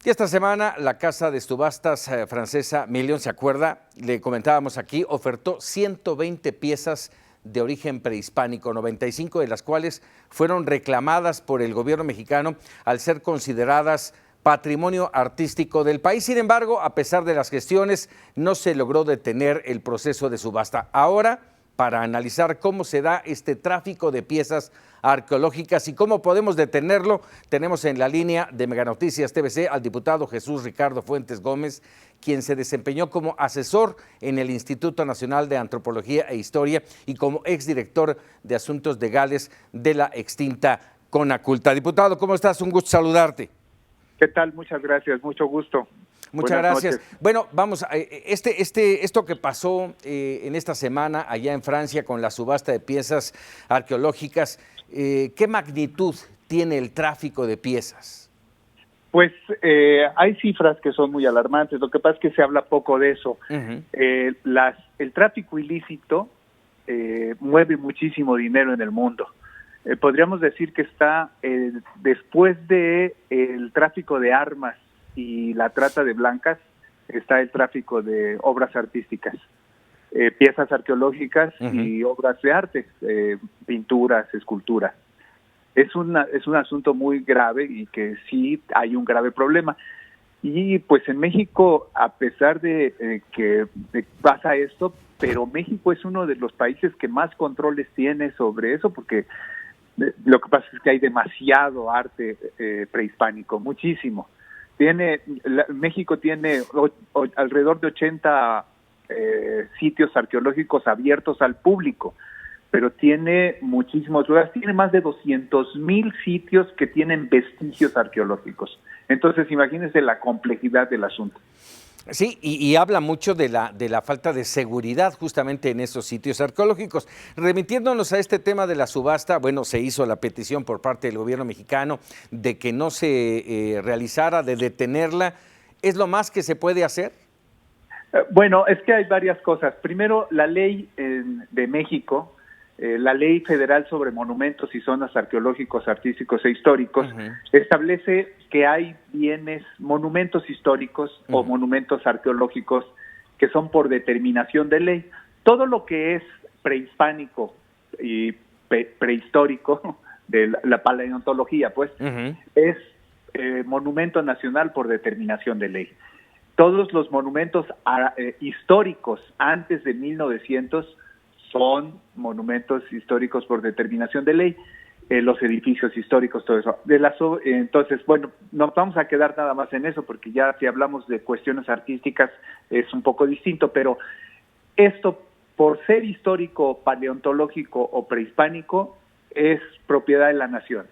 Y esta semana la casa de subastas francesa Million, ¿se acuerda? Le comentábamos aquí, ofertó 120 piezas de origen prehispánico, 95 de las cuales fueron reclamadas por el gobierno mexicano al ser consideradas patrimonio artístico del país. Sin embargo, a pesar de las gestiones, no se logró detener el proceso de subasta. Ahora, para analizar cómo se da este tráfico de piezas arqueológicas y cómo podemos detenerlo, tenemos en la línea de Meganoticias TVC al diputado Jesús Ricardo Fuentes Gómez, quien se desempeñó como asesor en el Instituto Nacional de Antropología e Historia y como exdirector de Asuntos Legales de la extinta Conaculta. Diputado, ¿cómo estás? Un gusto saludarte. ¿Qué tal? Muchas gracias, mucho gusto. Muchas gracias. Bueno, vamos, esto que pasó en esta semana allá en Francia con la subasta de piezas arqueológicas, ¿qué magnitud tiene el tráfico de piezas? Pues hay cifras que son muy alarmantes, lo que pasa es que se habla poco de eso. El tráfico ilícito mueve muchísimo dinero en el mundo. Podríamos decir que está después de el tráfico de armas y la trata de blancas, está el tráfico de obras artísticas, piezas arqueológicas y obras de arte, pinturas, esculturas. Es un asunto muy grave y que sí hay un grave problema. Y pues en México, a pesar de que pasa esto, pero México es uno de los países que más controles tiene sobre eso, porque lo que pasa es que hay demasiado arte prehispánico, muchísimo. México tiene alrededor de 80 sitios arqueológicos abiertos al público, pero tiene muchísimos lugares, tiene más de 200,000 sitios que tienen vestigios arqueológicos. Entonces, imagínense la complejidad del asunto. Sí, y habla mucho de la falta de seguridad justamente en esos sitios arqueológicos. Remitiéndonos a este tema de la subasta, bueno, se hizo la petición por parte del gobierno mexicano de que no se realizara, de detenerla. ¿Es lo más que se puede hacer? Bueno, es que hay varias cosas. Primero, la ley de México, la Ley Federal sobre Monumentos y Zonas Arqueológicos, Artísticos e Históricos, establece que hay monumentos históricos o monumentos arqueológicos que son por determinación de ley. Todo lo que es prehispánico y prehistórico, de la paleontología, pues, es monumento nacional por determinación de ley. Todos los monumentos históricos antes de 1900 son monumentos históricos por determinación de ley, los edificios históricos, todo eso. Entonces, bueno, no vamos a quedar nada más en eso, porque ya si hablamos de cuestiones artísticas es un poco distinto, pero esto, por ser histórico, paleontológico o prehispánico, es propiedad de la nación.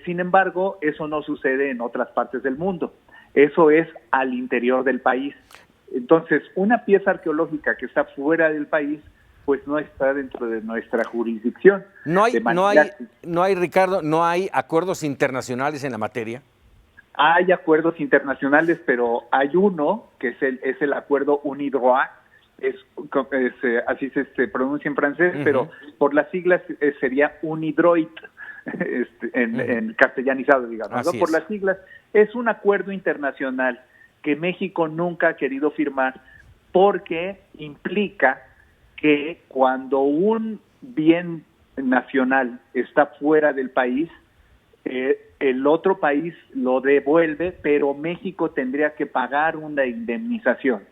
Sin embargo, eso no sucede en otras partes del mundo. Eso es al interior del país. Entonces, una pieza arqueológica que está fuera del país, pues no está dentro de nuestra jurisdicción. No hay, Ricardo, no hay acuerdos internacionales en la materia. Hay acuerdos internacionales, pero hay uno que es el acuerdo UNIDROIT, así se pronuncia en francés, pero por las siglas sería UNIDROIT, en castellanizado, digamos, ¿no? Por las siglas. Es un acuerdo internacional que México nunca ha querido firmar porque implica que cuando un bien nacional está fuera del país, el otro país lo devuelve, pero México tendría que pagar una indemnización.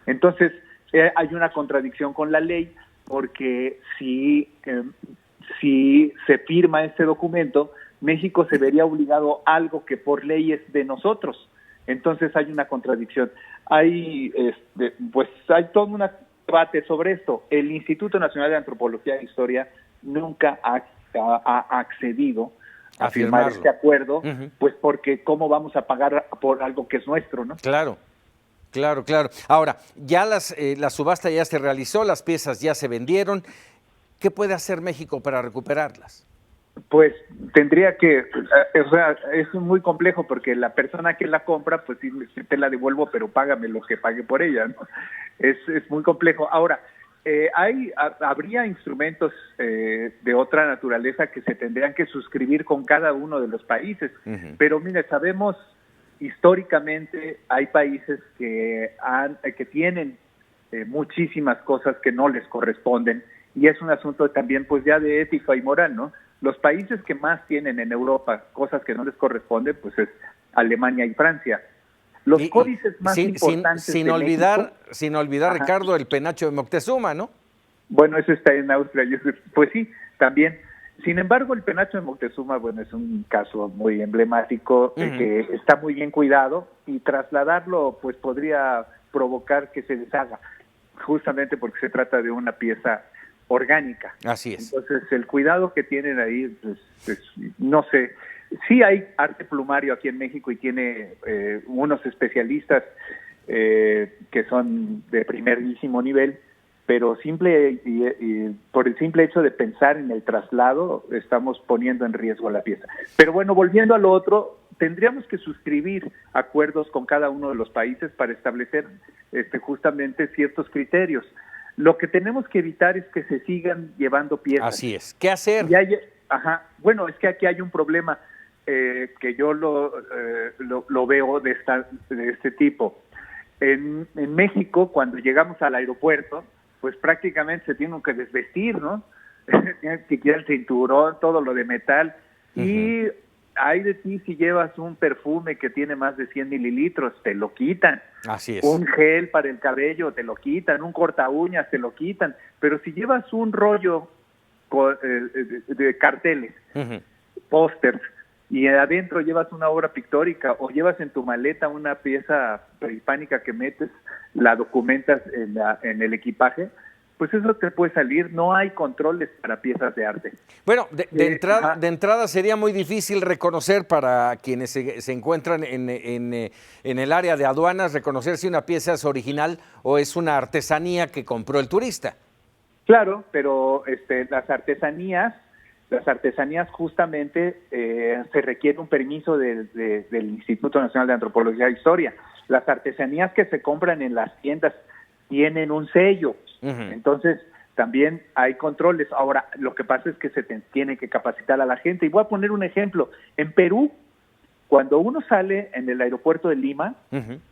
Entonces, hay una contradicción con la ley, porque si se firma este documento, México se vería obligado a algo que por ley es de nosotros. Entonces hay una contradicción. Hay todo un debate sobre esto. El Instituto Nacional de Antropología e Historia nunca ha accedido a firmar este acuerdo, pues porque ¿cómo vamos a pagar por algo que es nuestro, no? Claro. Ahora, ya la subasta ya se realizó, las piezas ya se vendieron. ¿Qué puede hacer México para recuperarlas? Pues tendría que, es muy complejo porque la persona que la compra, pues sí, te la devuelvo, pero págame lo que pague por ella, ¿no? Es muy complejo. Ahora, habría instrumentos de otra naturaleza que se tendrían que suscribir con cada uno de los países, pero mire, sabemos históricamente hay países que tienen muchísimas cosas que no les corresponden, y es un asunto también pues ya de ética y moral, ¿no? Los países que más tienen en Europa cosas que no les corresponden, pues es Alemania y Francia. Los códices más importantes sin de olvidar, México, sin olvidar, Ricardo, el penacho de Moctezuma, ¿no? bueno, eso está en Austria, pues sí, también. Sin embargo, el penacho de Moctezuma, bueno, es un caso muy emblemático, que está muy bien cuidado, y trasladarlo pues podría provocar que se deshaga, justamente porque se trata de una pieza orgánica. Así es. Entonces, el cuidado que tienen ahí, pues, no sé, sí hay arte plumario aquí en México y tiene unos especialistas que son de primerísimo nivel, pero por el simple hecho de pensar en el traslado, estamos poniendo en riesgo la pieza. Pero bueno, volviendo a lo otro, tendríamos que suscribir acuerdos con cada uno de los países para establecer justamente ciertos criterios. Lo que tenemos que evitar es que se sigan llevando piezas. Así es. ¿Qué hacer? Bueno, es que aquí hay un problema que yo lo veo de este tipo. En México, cuando llegamos al aeropuerto, pues prácticamente se tienen que desvestir, ¿no? Tienes que quitar el cinturón, todo lo de metal, y hay de ti si llevas un perfume que tiene más de 100 mililitros, te lo quitan. Así es. Un gel para el cabello, te lo quitan. Un corta uñas, te lo quitan. Pero si llevas un rollo de carteles, pósters, y adentro llevas una obra pictórica, o llevas en tu maleta una pieza prehispánica que metes, la documentas en el equipaje, pues eso te puede salir. No hay controles para piezas de arte. Bueno, de entrada sería muy difícil reconocer para quienes se encuentran en el área de aduanas, reconocer si una pieza es original o es una artesanía que compró el turista. Claro, pero las artesanías justamente se requiere un permiso del Instituto Nacional de Antropología e Historia. Las artesanías que se compran en las tiendas tienen un sello. Entonces también hay controles. Ahora, lo que pasa es que se tiene que capacitar a la gente. Y voy a poner un ejemplo. En Perú, cuando uno sale en el aeropuerto de Lima,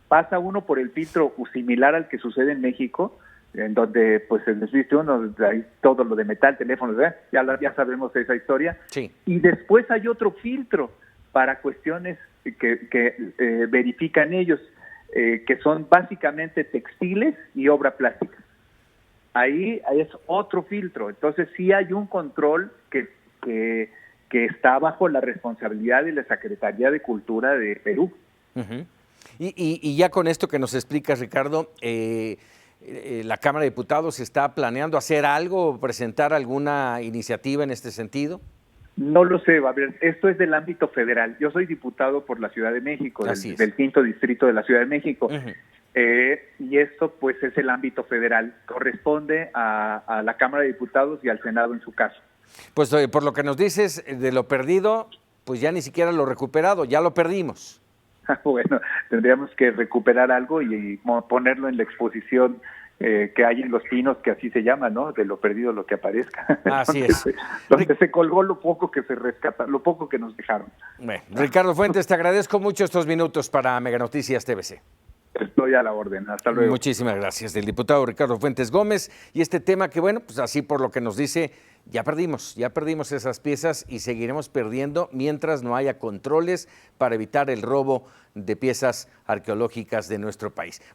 pasa uno por el filtro similar al que sucede en México, en donde pues se desviste uno, hay todo lo de metal, teléfonos, ya sabemos esa historia. Sí. Y después hay otro filtro para cuestiones que verifican ellos, que son básicamente textiles y obra plástica. Ahí es otro filtro. Entonces sí hay un control que está bajo la responsabilidad de la Secretaría de Cultura de Perú. Y ya con esto que nos explicas, Ricardo, ¿la Cámara de Diputados está planeando hacer algo, presentar alguna iniciativa en este sentido? No lo sé, a ver, esto es del ámbito federal. Yo soy diputado por la Ciudad de México, del 5º Distrito de la Ciudad de México. Y esto pues es el ámbito federal, corresponde a la Cámara de Diputados y al Senado en su caso. Pues por lo que nos dices de lo perdido, pues ya ni siquiera lo recuperado, ya lo perdimos. Bueno, tendríamos que recuperar algo y ponerlo en la exposición que hay en Los Pinos, que así se llama, ¿no? De lo perdido, lo que aparezca. Así es. Donde se colgó lo poco que se rescata, lo poco que nos dejaron. Bueno, Ricardo Fuentes, te agradezco mucho estos minutos para Mega Noticias TVC. Estoy a la orden. Hasta luego. Muchísimas gracias. Del diputado Ricardo Fuentes Gómez. Y este tema que, bueno, pues así por lo que nos dice, ya perdimos esas piezas y seguiremos perdiendo mientras no haya controles para evitar el robo de piezas arqueológicas de nuestro país.